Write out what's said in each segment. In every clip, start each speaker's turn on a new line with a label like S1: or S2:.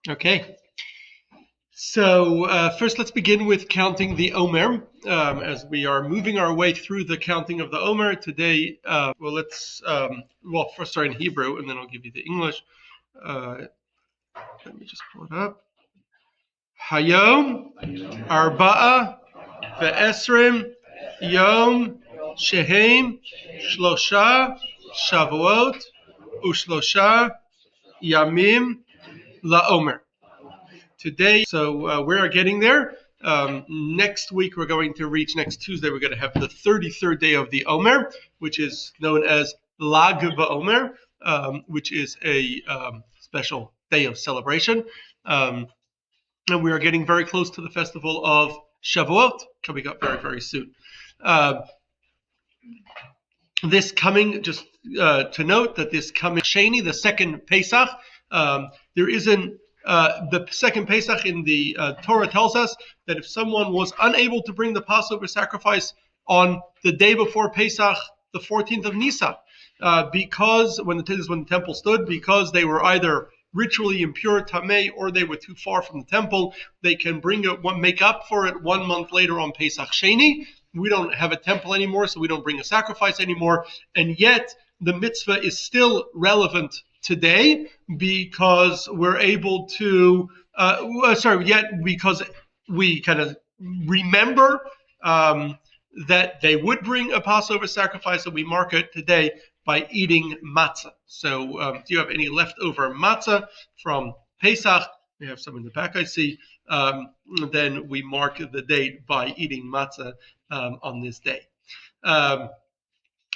S1: Okay. So first, let's begin with counting the Omer. As we are moving our way through the counting of the Omer today, first start in Hebrew, and then I'll give you the English. Let me just pull it up. Hayom, Arba'a, Ve'esrim, Yom, Shehem, Shlosha, Shavuot, Ushlosha, Yamim, LaOmer. Today, so we are getting there. Next week, next Tuesday, we're going to have the 33rd day of the Omer, which is known as Lag BaOmer, which is a special day of celebration. And we are getting very close to the festival of Shavuot, coming up very, very soon. This coming, just to note that this coming Sheni, the second Pesach, there isn't the second Pesach in the Torah tells us that if someone was unable to bring the Passover sacrifice on the day before Pesach, the 14th of Nisan, because when the temple stood, because they were either ritually impure, tamei, or they were too far from the temple, they can make up for it 1 month later on Pesach Sheni. We don't have a temple anymore, so we don't bring a sacrifice anymore, and yet the mitzvah is still relevant today because we're able to, because we kind of remember that they would bring a Passover sacrifice, and we mark it today by eating matzah. So if you have any leftover matzah from Pesach, we have some in the back I see, then we mark the date by eating matzah on this day.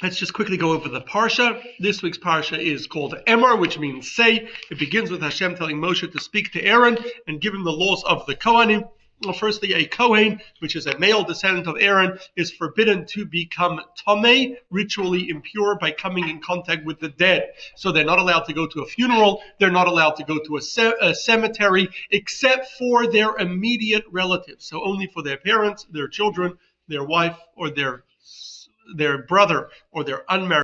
S1: Let's just quickly go over the Parsha. This week's Parsha is called Emor, which means say. It begins with Hashem telling Moshe to speak to Aaron and give him the laws of the Kohanim. Well, firstly, a Kohen, which is a male descendant of Aaron, is forbidden to become Tomei, ritually impure, by coming in contact with the dead. So they're not allowed to go to a funeral. They're not allowed to go to a cemetery, except for their immediate relatives. So only for their parents, their children, their wife, or their brother, or their unmarried